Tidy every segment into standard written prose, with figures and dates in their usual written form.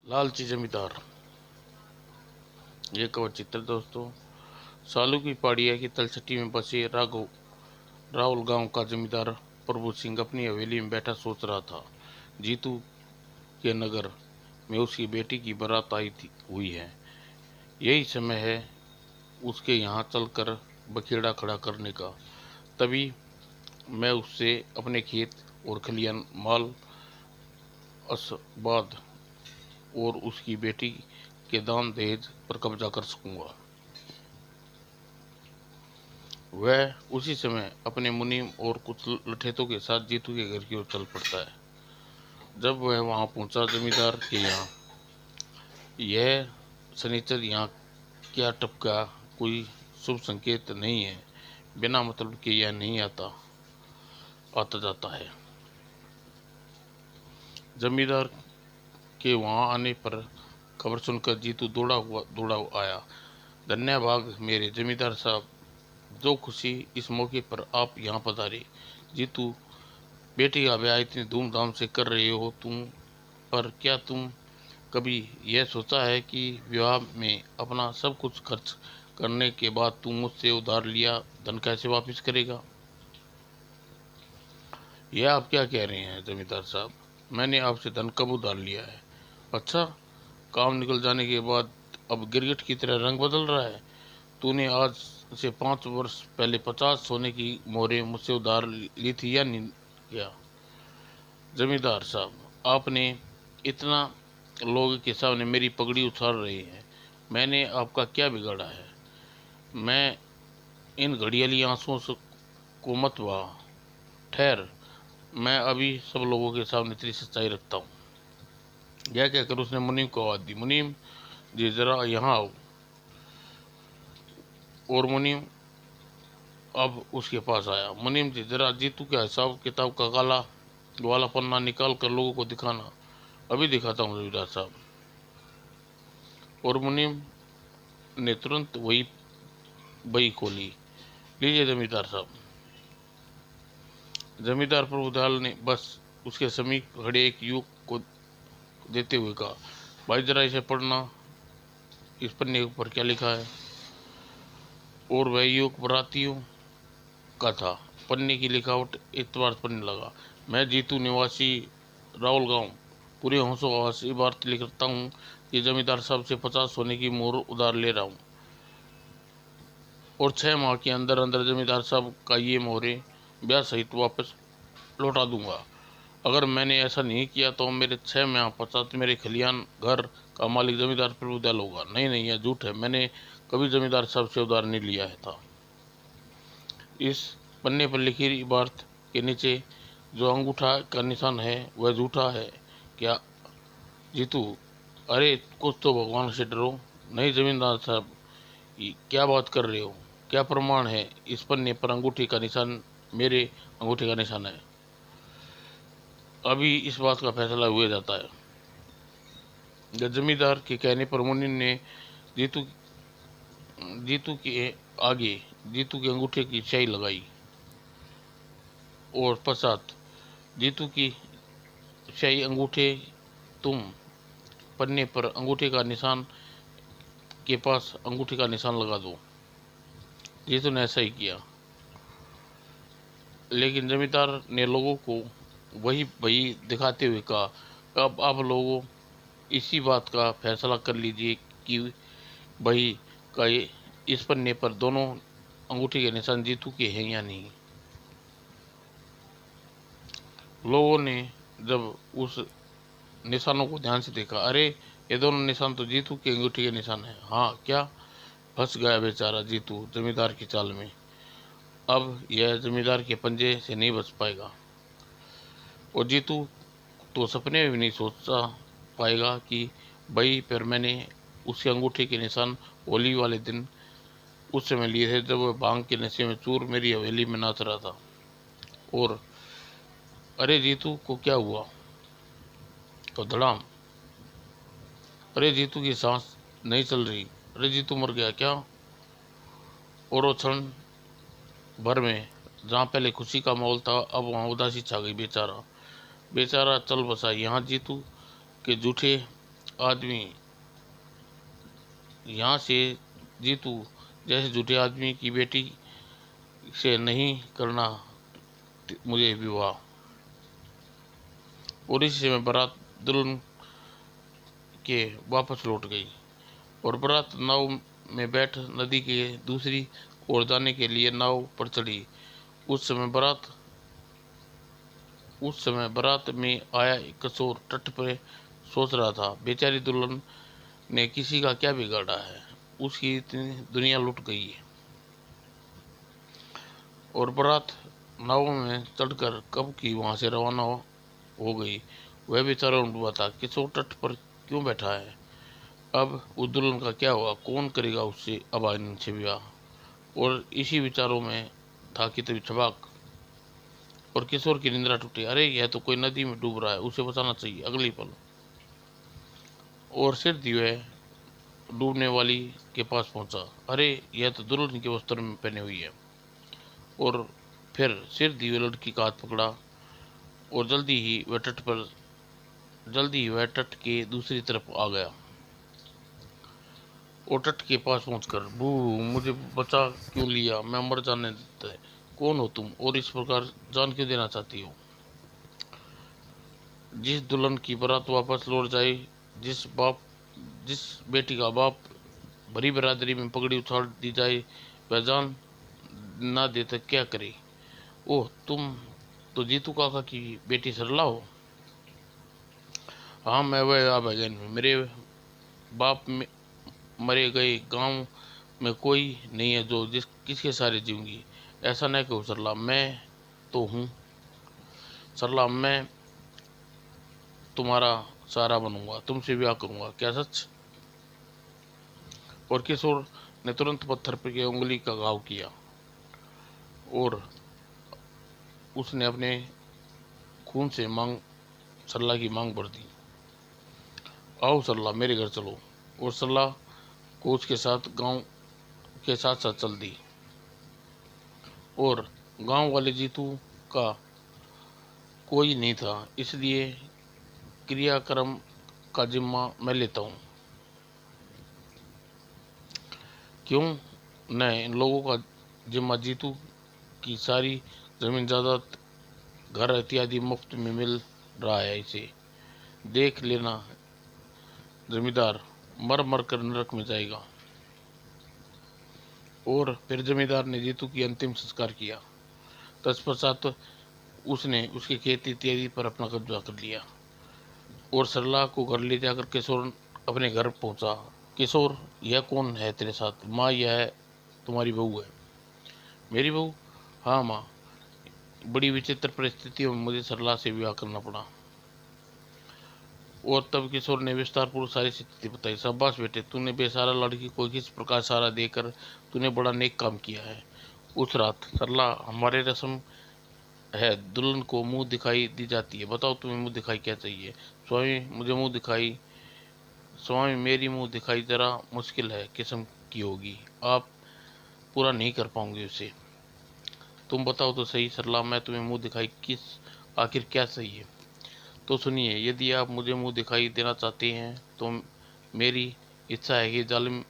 लालची जमींदार। ये कवच चित्र दोस्तों। सालू की पहाड़िया की तलछटी में बसे राहुल गांव का जमींदार प्रभु सिंह अपनी हवेली में बैठा सोच रहा था। जीतू के नगर में उसकी बेटी की बारात हुई है। यही समय है उसके यहाँ चलकर बखेड़ा खड़ा करने का। तभी मैं उससे अपने खेत और खलियान माल असबाद और उसकी बेटी के दान दहेज पर कब्जा कर सकूंगा। वह उसी समय अपने मुनीम और कुछ लठेतों के साथ जीतू के घर की ओर चल पड़ता है। जब वह वहां पहुंचा जमींदार के यहाँ, यह सनीचर यहाँ क्या टपका, कोई शुभ संकेत नहीं है। बिना मतलब के यह नहीं आता जाता है। जमींदार के वहां आने पर खबर सुनकर जीतू दौड़ा आया। धन्य भाग मेरे जमींदार साहब, जो खुशी इस मौके पर आप यहाँ पधारे। जीतू, बेटी का ब्याह इतनी धूमधाम से कर रहे हो तुम, पर क्या तुम कभी यह सोचा है कि विवाह में अपना सब कुछ खर्च करने के बाद तुम मुझसे उधार लिया धन कैसे वापस करेगा? यह आप क्या कह रहे हैं जमींदार साहब? मैंने आपसे धन कब उधार लिया है? अच्छा, काम निकल जाने के बाद अब गिरगिट की तरह रंग बदल रहा है। तूने आज से 5 वर्ष पहले 50 सोने की मोहरें मुझसे उधार ली थी या नहीं क्या? जमींदार साहब, आपने इतना लोगों के सामने मेरी पगड़ी उछाल रहे हैं। मैंने आपका क्या बिगाड़ा है? मैं इन घड़ियाली आंसुओं को मत बहा। ठहर, मैं अभी सब लोगों के सामने तेरी सच्चाई रखता हूँ। यह कहकर उसने मुनीम को आवाज दी, मुनीम जी जरा यहाँ आओ। और मुनीम अब उसके पास आया। मुनीम जी जरा जीतू के हिसाब किताब का काला वाला पन्ना निकाल कर लोगों को दिखाना। अभी दिखाता हूँ जमींदार साहब। और मुनीम ने तुरंत वही बही खोली। लीजिए जमींदार साहब। जमींदार प्रभुदयाल ने बस उसके समीप खड़े एक युवक को देते हुए कहा, भाई जरा इसे पढ़ना, इस पन्ने के ऊपर क्या लिखा है? और वह युवक बरातियों का था। पन्ने की लिखावट इतबार पढ़ने लगा। मैं जीतू निवासी राहुल गांव पूरे होशो हवास इबारत लिखता हूँ कि जमींदार साहब से 50 सोने की मोहर उधार ले रहा हूँ और 6 माह के अंदर अंदर जमींदार साहब का ये मोहरें ब्याज सहित वापस लौटा दूंगा। अगर मैंने ऐसा नहीं किया तो मेरे 6 माह पश्चात मेरे खलियान घर का मालिक जमींदार प्रभुदयाल होगा। नहीं नहीं, यह झूठ है। मैंने कभी जमींदार साहब से उधार नहीं लिया है था। इस पन्ने पर लिखी इबारत के नीचे जो अंगूठा का निशान है वह झूठा है क्या जीतू? अरे कुछ तो भगवान से डरो। नहीं जमींदार साहब, क्या बात कर रहे हो? क्या प्रमाण है? इस पन्ने पर अंगूठे का निशान मेरे अंगूठे का निशान है। अभी इस बात का फैसला हुआ जाता है। जमींदार के कहने पर मुनीम ने जीतू जीतू के आगे जीतू के अंगूठे की स्याही लगाई और पश्चात जीतू की स्याही अंगूठे तुम पन्ने पर अंगूठे का निशान के पास अंगूठे का निशान लगा दो। जीतू ने ऐसा ही किया, लेकिन जमींदार ने लोगों को वही वही दिखाते हुए कहा, अब आप लोगों इसी बात का फैसला कर लीजिए कि वही का इस पन्ने पर दोनों अंगूठे के निशान जीतू के हैं या नहीं। लोगों ने जब उस निशानों को ध्यान से देखा, अरे ये दोनों निशान तो जीतू के अंगूठे के निशान है। हाँ, क्या? फंस गया बेचारा जीतू जमींदार की चाल में। अब यह जमींदार के पंजे से नहीं बच पाएगा। और जीतू तो सपने में भी नहीं सोचा पाएगा कि भाई पर मैंने उसके अंगूठे के निशान होली वाले दिन उस समय लिए थे जब वह भांग के नशे में चूर मेरी हवेली में नाच रहा था। और अरे जीतू को क्या हुआ? तो धड़ाम, अरे जीतू की सांस नहीं चल रही। अरे जीतू मर गया क्या? और वो क्षण भर में जहाँ पहले खुशी का माहौल था अब वहाँ उदासी छा गई। बेचारा बेचारा चल बसा। यहाँ जीतू के जूठे आदमी यहाँ से जीतू जैसे झूठे आदमी की बेटी से नहीं करना मुझे विवाह। और इसी समय बारात दुल्हन के वापस लौट गई और बारात नाव में बैठ नदी के दूसरी ओर जाने के लिए नाव पर चढ़ी। उस समय बारात में आया एक किशोर तट पर सोच रहा था, बेचारी दुल्हन ने किसी का क्या बिगाड़ा है, उसकी इतनी दुनिया लुट गई है। और बारात नाव में चढ़कर कब की वहां से रवाना हो गई। वह बेचारा डूबा था, किशोर तट पर क्यों बैठा है। अब उस दुल्हन का क्या हुआ, कौन करेगा उससे अब आनंद से विवाह। और इसी विचारों में था कि तभी छबाक और किशोर की निंद्रा टूटी। अरे यह तो कोई नदी में डूब रहा है, उसे बचाना चाहिए। अगली पल और सिर दिए डूबने वाली के पास पहुंचा। अरे यह तो दुल्हन के वस्त्र में पहने हुई है। और फिर सिर दिए लड़की का हाथ पकड़ा और जल्दी ही वह तट के दूसरी तरफ आ गया। और तट के पास पहुंचकर, बू, मुझे बचा क्यों लिया, मैं मर जाने देता है। कौन हो तुम और इस प्रकार जान क्यों देना चाहती हो। जिस दुल्हन की बारात वापस लौट जाए, जिस बेटी का बाप भरी बरादरी में पगड़ी उछाल दी जाए, वह जान ना दे तो क्या करे। ओह, तुम तो जीतू काका की बेटी सरला हो। हाँ, मैं वह आ बहन में मेरे बाप में मरे गए गांव में कोई नहीं है जो किसके सारे जीऊंगी। ऐसा नहीं कहो सरला, मैं तो हूँ। सरला, मैं तुम्हारा सहारा बनूंगा, तुमसे ब्याह करूंगा। क्या सच। और किशोर ने तुरंत पत्थर पर की उंगली का घाव किया और उसने अपने खून से सरला की मांग भर दी। आओ सरला, मेरे घर चलो। और सरला को उसके साथ गांव के साथ साथ चल दी। और गांव वाले जीतू का कोई नहीं था, इसलिए क्रियाक्रम का जिम्मा मैं लेता हूँ। क्यों न इन लोगों का जिम्मा। जीतू की सारी जमीन जायदाद घर इत्यादि मुफ्त में मिल रहा है, इसे देख लेना। जमींदार मर मर कर नरक में जाएगा। और फिर जमींदार ने जीतू की अंतिम संस्कार किया। तत्पश्चात उसने उसके खेत इत्यादि पर अपना कब्जा कर लिया और सरला को घर ले जाकर किशोर अपने घर पहुंचा। किशोर, यह कौन है तेरे साथ। माँ, यह तुम्हारी बहू है। मेरी बहू। हाँ माँ, बड़ी विचित्र परिस्थितियों में मुझे सरला से विवाह करना पड़ा। और तब किशोर ने विस्तार पूर्वक सारी स्थिति बताई। शाबाश बेटे, तूने बेसहारा लड़की को किस प्रकार सहारा देकर तूने बड़ा नेक काम किया है। उस रात सरला, हमारे रस्म है दुल्हन को मुंह दिखाई दी जाती है। बताओ तुम्हें मुंह दिखाई क्या चाहिए। स्वामी, मुझे मुंह दिखाई। स्वामी, मेरी मुंह दिखाई जरा मुश्किल है किस्म की होगी, आप पूरा नहीं कर पाओगे उसे। तुम बताओ तो सही सरला, मैं तुम्हें मुंह दिखाई किस आखिर क्या चाहिए। तो सुनिए, यदि आप मुझे मुंह दिखाई देना चाहते हैं तो मेरी इच्छा है कि जालिम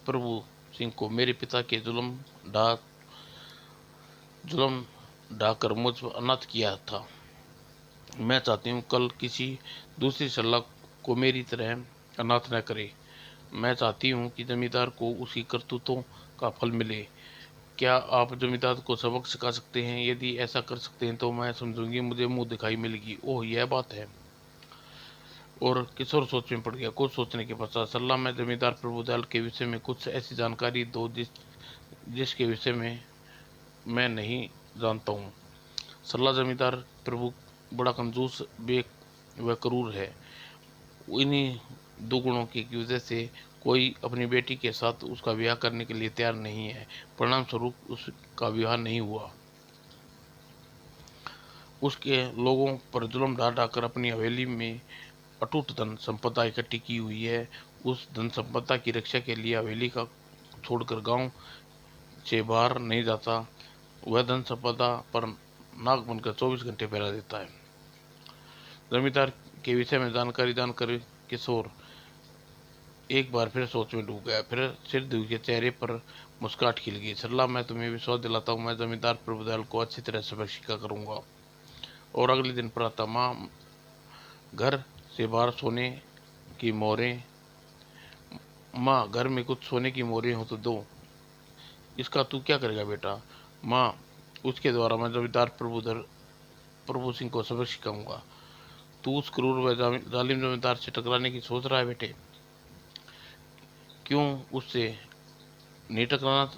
प्रभु सिंह को मेरे पिता के जुल्म ढाकर मुझ पर अनाथ किया था। मैं चाहती हूँ कल किसी दूसरी सलाह को मेरी तरह अनाथ न करे। मैं चाहती हूँ कि जमींदार को उसकी करतूतों का फल मिले। क्या आप जमींदार को सबक सिखा सकते हैं। यदि ऐसा कर सकते हैं तो मैं समझूंगी मुझे मुंह दिखाई मिलेगी। ओह, यह बात है। और किशोर सोच में पड़ गया। कुछ सोचने के पश्चात, सलाह में जमींदार प्रभुदयाल के विषय में कुछ ऐसी जानकारी दो जिसके विषय में मैं नहीं जानता हूँ। सलाह, जमींदार प्रभु बड़ा कंजूस व क्रूर है। इन्हीं दो गुणों की वजह से कोई अपनी बेटी के साथ उसका ब्याह करने के लिए तैयार नहीं है। परिणाम स्वरूप उसका विवाह नहीं हुआ। उसके लोगों पर जुल्म ढा ढाकर अपनी हवेली में अटूट धन संपदा इकट्ठी की हुई है। उस धन संपदा की रक्षा के लिए हवेली का छोड़कर गांव से बाहर नहीं जाता। वह धन संपदा पर नाग बनकर 24 घंटे पहरा देता है। जमींदार के विषय में जानकारी जानकर किशोर एक बार फिर सोच में डूब गया। फिर सिद्धू के चेहरे पर मुस्कुराहट खिल गई। सरला, मैं तुम्हें विश्वास दिलाता हूँ, मैं जमींदार प्रभुदयाल को अच्छी तरह सबक सिखा करूंगा। और अगले दिन प्रातः माँ घर से बाहर सोने की मोहरें माँ घर में कुछ सोने की मोहरें हो तो दो। इसका तू क्या करेगा बेटा? माँ, उसके द्वारा मैं जमींदार प्रभु सिंह को सबक सिखाऊंगा। तू उस क्रूर व जालिम जमींदार से टकराने की सोच रहा है बेटे? क्यों उससे नहीं टकराना?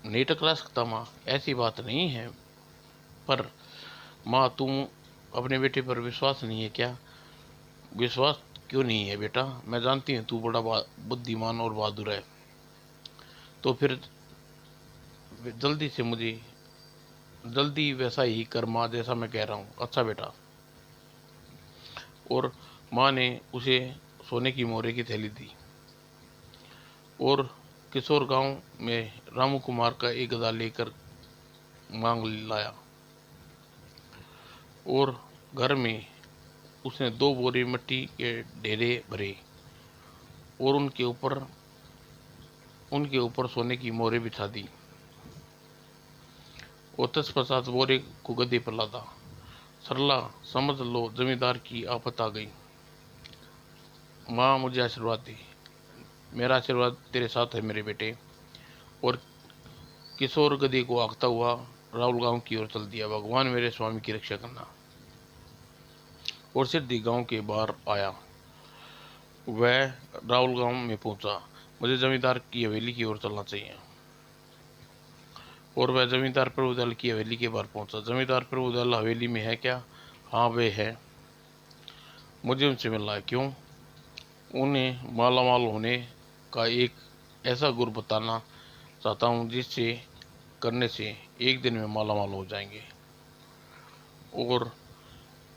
नहीं टकरा सकता माँ, ऐसी बात नहीं है। पर माँ, तुम अपने बेटे पर विश्वास नहीं है क्या? विश्वास क्यों नहीं है बेटा? मैं जानती हूँ तू बड़ा बुद्धिमान और बहादुर है। तो फिर जल्दी से मुझे जल्दी वैसा ही कर माँ, जैसा मैं कह रहा हूँ। अच्छा बेटा। और माँ ने उसे सोने की मोहरे की थैली दी और किशोर गांव में रामू कुमार का एक गधा लेकर मांग लाया और घर में उसने 2 बोरे मिट्टी के ढेरे भरे और उनके ऊपर सोने की मोहरें बिछा दी और तत्पश्चात बोरे को गद्दे पर लादा। सरला, समझ लो जमींदार की आफत आ गई। माँ, मुझे आशीर्वाद दी। मेरा आशीर्वाद तेरे साथ है मेरे बेटे। और किशोर गधी को आंकता हुआ राहुल गांव की ओर चल दिया। भगवान मेरे स्वामी की रक्षा करना। और सिद्धि गांव के बाहर आया। वह राहुल गांव में पहुंचा। मुझे जमींदार की हवेली की ओर चलना चाहिए। और वह जमींदार प्रभुदयाल की हवेली के बाहर पहुंचा। जमींदार प्रभुदयाल हवेली में है क्या? हाँ, वे है। मुझे उनसे मिलना है। क्यों? उन्हें मालामाल होने का एक ऐसा गुर बताना चाहता हूँ जिससे करने से एक दिन में मालामाल हो जाएंगे। और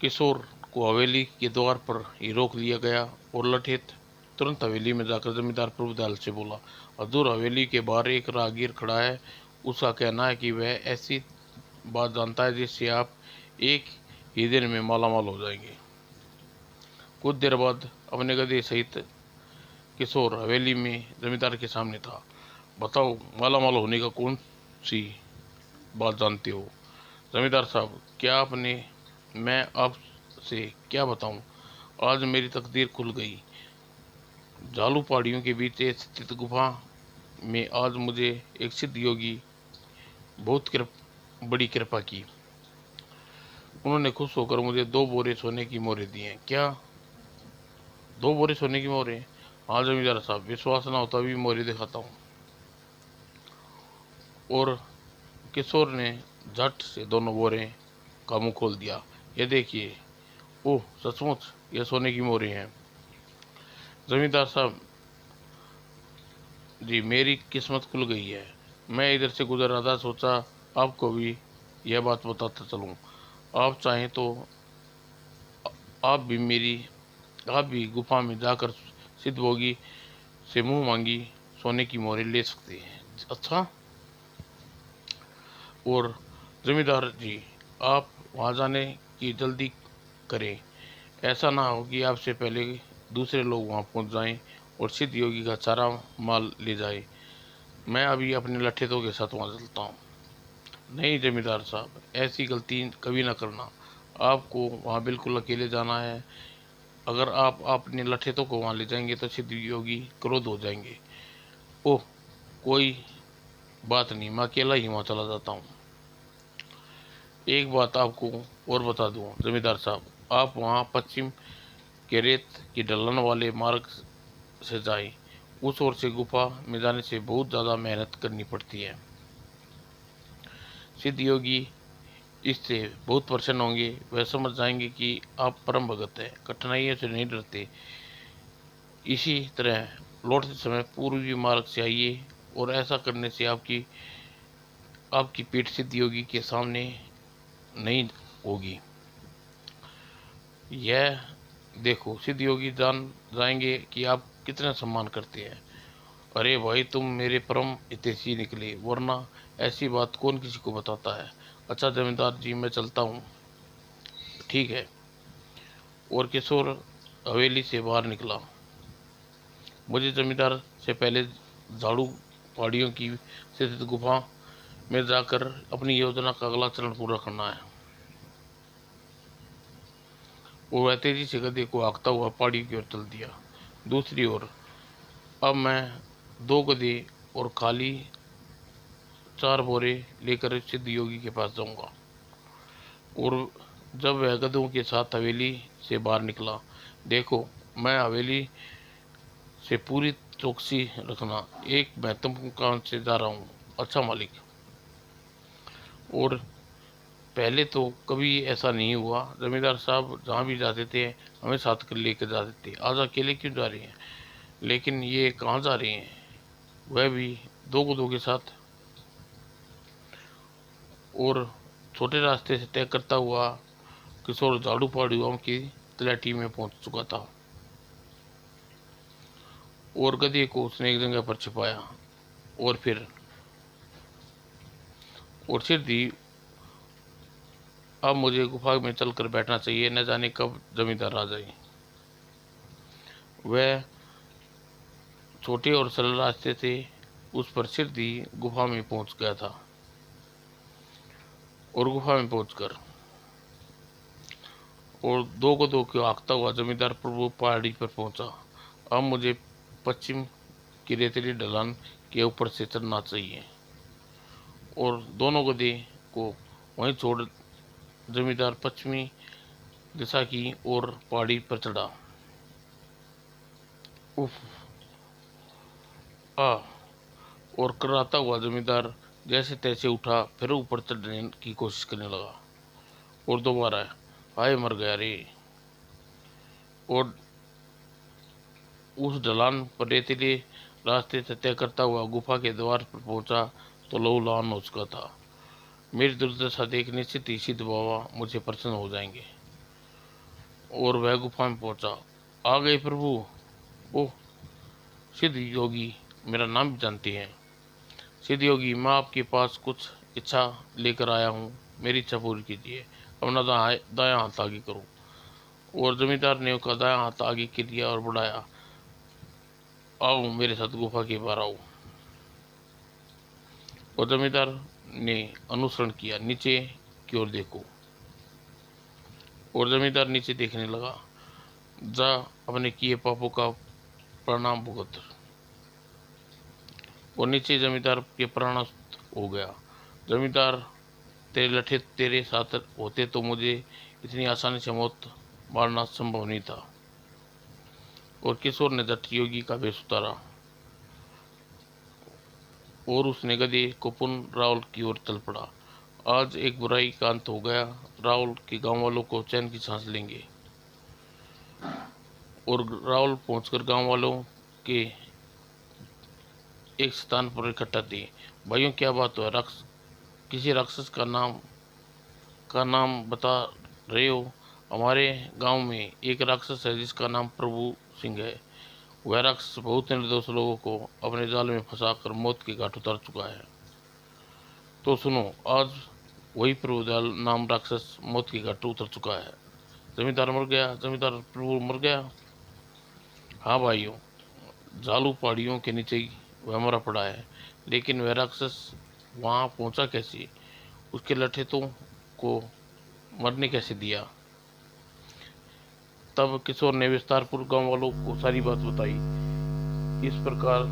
किशोर को हवेली के द्वार पर ही रोक लिया गया और लठित तुरंत हवेली में जाकर जमींदार प्रभुदयाल से बोला, हजूर, हवेली के बाहर एक राहगीर खड़ा है। उसका कहना है कि वह ऐसी बात जानता है जिससे आप एक ही दिन में मालामाल हो जाएंगे। कुछ देर बाद अपने गधे सहित किशोर हवेली में जमींदार के सामने था। बताओ, मालामाल होने का कौन सी बात जानते हो? जमींदार साहब, क्या आपने मैं आपसे क्या बताऊं? आज मेरी तकदीर खुल गई। जालू पहाड़ियों के बीच स्थित गुफा में आज मुझे एक सिद्ध योगी बहुत बड़ी कृपा की। उन्होंने खुश होकर मुझे 2 बोरे सोने की मोहरें दी हैं। क्या 2 बोरे सोने की मोहरें? हाँ जमींदार साहब, विश्वास ना होता भी मोहरें दिखाता हूँ। और किशोर ने झट से दोनों बोरे का मुंह खोल दिया। ये देखिए। ओह, सचमुच ये सोने की मोहरें हैं। जमींदार साहब जी, मेरी किस्मत खुल गई है। मैं इधर से गुजर रहा था, सोचा आपको भी यह बात बताता चलूं। आप चाहें तो आप भी मेरी आप भी गुफा में जाकर सिद्ध भोगी से मुंह मांगी सोने की मोहरें ले सकते हैं। अच्छा। और जमींदार जी, आप वहां जाने की जल्दी करें। ऐसा ना हो कि आपसे पहले दूसरे लोग वहां पहुंच जाएं और सिद्ध योगी का सारा माल ले जाए। मैं अभी अपने लठेतों के साथ वहां चलता हूँ। नहीं जमींदार साहब, ऐसी गलती कभी ना करना। आपको वहां बिल्कुल अकेले जाना है। अगर आप अपने लठेतों को वहां ले जाएंगे तो सिद्ध योगी क्रोध हो जाएंगे। ओह, कोई बात नहीं, मैं अकेला ही वहां चला जाता हूँ। एक बात आपको और बता दूं जमींदार साहब, आप वहां पश्चिम के रेत की ढलान वाले मार्ग से जाएं। उस ओर से गुफा में जाने से बहुत ज़्यादा मेहनत करनी पड़ती है। सिद्ध योगी इससे बहुत प्रसन्न होंगे। वह समझ जाएंगे कि आप परम भगत हैं, कठिनाइयों से नहीं डरते। इसी तरह लौटते समय पूर्वी मार्ग से आइए और ऐसा करने से आपकी आपकी पीठ सिद्ध योगी के सामने नहीं होगी। यह देखो, सिद्ध योगी जान जाएंगे कि आप कितना सम्मान करते हैं। अरे भाई, तुम मेरे परम हितैषी निकले, वरना ऐसी बात कौन किसी को बताता है। अच्छा जमींदार जी, मैं चलता हूँ। ठीक है। और किशोर हवेली से बाहर निकला। मुझे जमींदार से पहले झाड़ू पहाड़ियों की स्थित गुफा में जाकर अपनी योजना का अगला चरण पूरा करना है। वो वह तेजी से गधे को हाँकता हुआ पहाड़ी की ओर चल दिया। दूसरी ओर अब मैं 2 गधे और खाली 4 बोरे लेकर सिद्ध योगी के पास जाऊंगा। और जब वह गधों के साथ हवेली से बाहर निकला, देखो मैं हवेली से पूरी चौकसी रखना, एक महत्वपूर्ण काम से जा रहा हूँ। अच्छा मालिक। और पहले तो कभी ऐसा नहीं हुआ, जमींदार साहब जहाँ भी जाते थे हमें साथ कर लेकर जाते थे। आज अकेले क्यों जा रहे हैं? लेकिन ये कहाँ जा रहे हैं, वह भी 2 गधों के साथ? और छोटे रास्ते से तय करता हुआ किशोर झाड़ू पहाड़ियों की तलहटी में पहुंच चुका था और गधे को उसने एक जगह पर छिपाया और सिर दी। अब मुझे गुफा में चलकर बैठना चाहिए, न जाने कब जमींदार आ जाए। वह छोटे और सरल रास्ते से उस पर सिर दी गुफा में पहुंच गया था और गुफा में पहुंचकर और 2 गधों को हाँकता हुआ जमींदार प्रभु पहाड़ी पर पहुंचा। अब मुझे पश्चिम की रेतीली ढलान के ऊपर से चढ़ना चाहिए और दोनों गधे को वहीं छोड़ जमींदार पश्चिमी दिशा की ओर पहाड़ी पर चढ़ा। उफ आ और कराता हुआ जमींदार जैसे तैसे उठा, फिर ऊपर चढ़ने की कोशिश करने लगा और दोबारा हाय मर गया रे। और उस ढलान पर रेतीले रास्ते से तय करता हुआ गुफा के द्वार पर पहुंचा तो लहू लुहान हो चुका था। मेरी दुर्दशा देख निश्चित ही सिद्ध बाबा मुझे प्रसन्न हो जाएंगे। और वह गुफा में पहुंचा। आ गए प्रभु। ओह, सिद्ध योगी मेरा नाम भी जानते हैं। सिद्ध योगी, मैं आपके पास कुछ इच्छा लेकर आया हूँ, मेरी इच्छा पूरी कीजिए। अपना दायां हाथ आगे करो। और जमींदार ने उसका दायां हाथ आगे किया और बढ़ाया। आओ मेरे साथ गुफा के बाहर आओ। और जमींदार ने अनुसरण किया। नीचे की ओर देखो। और जमींदार नीचे देखने लगा। जा अपने किए पापों का प्रणाम भुगत। और नीचे जमींदार के प्राणस्त हो गया। जमींदार, तेरे लठे तेरे साथ होते तो मुझे इतनी आसानी से मौत मारना संभव नहीं था। और किशोर ने जट योगी का वेश उतारा और उसने गधे को पुनः राहुल की ओर चल पड़ा। आज एक बुराई का अंत हो गया। राहुल के गांव वालों को चैन की सांस लेंगे। और राहुल पहुंचकर गांव वालों के एक स्थान पर इकट्ठा थे। भाइयों, क्या बात हुआ? किसी राक्षस का नाम बता रहे हो? हमारे गांव में एक राक्षस है जिसका नाम प्रभु सिंह है। वह राक्षस बहुत निर्दोष लोगों को अपने जाल में फंसाकर मौत के घाट उतार चुका है। तो सुनो, आज वही प्रभुदयाल नाम राक्षस मौत के घाट उतर चुका है। जमींदार मर गया? जमींदार प्रभु मर गया? हाँ भाइयों, झालू पहाड़ियों के नीचे ही वह मरा पड़ा है। लेकिन वह राक्षस वहाँ पहुँचा कैसे? उसके लठेतों को मरने कैसे दिया? तब किशोर ने विस्तारपूर्वक गांव वालों को सारी बात बताई। इस प्रकार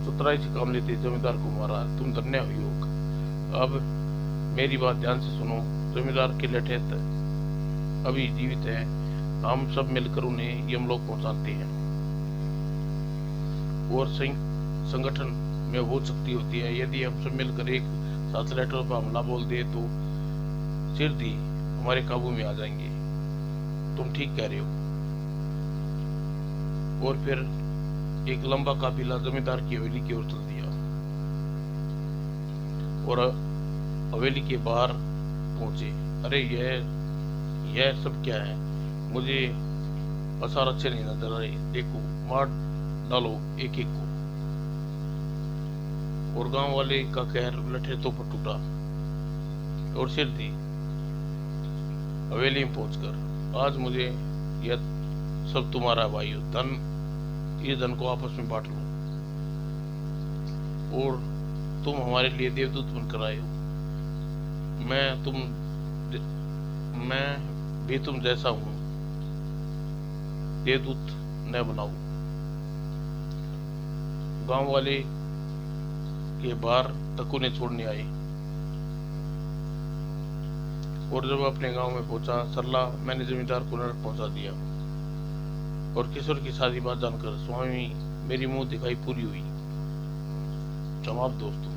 चतुराई से काम लेते जमींदार को मारा। तुम धन्य हुई हो। अब मेरी बात ध्यान से सुनो। जमींदार के लठेत अभी जीवित हैं। हम सब मिलकर उन्हें यमलोक पहुंचाते हैं। और संगठन में वो शक्ति होती है। यदि हम सब मिलकर एक साथ लेटर पर हमला बोल दे तो सिर दी हमारे काबू में आ जाएंगे। तुम ठीक कह रहे हो। और फिर एक लंबा काफिला जमींदार की हवेली की ओर चल दिया और हवेली के बाहर पहुंचे। अरे यह सब क्या है? मुझे आसार अच्छे नहीं नजर आ रहे। देखो, मार डालो एक एक को। और गांव वाले का कहर लठे तो पर टूटा और सिर दी हवेली में पहुंचकर। आज मुझे यह सब तुम्हारा है भाई, धन, ये धन को आपस में बांट लो। और तुम हमारे लिए देवदूत बनकर आए हो। मैं तुम मैं भी तुम जैसा हूँ, देवदूत न बनाओ। गांव वाले के बाहर तक्कू ने छोड़ने आए, और जब अपने गांव में पहुंचा सरला, मैंने जमींदार को नरक पहुंचा दिया। और किशोर की शादी बात जानकर स्वामी मेरी मुंह दिखाई पूरी हुई। समाप्त दोस्तों।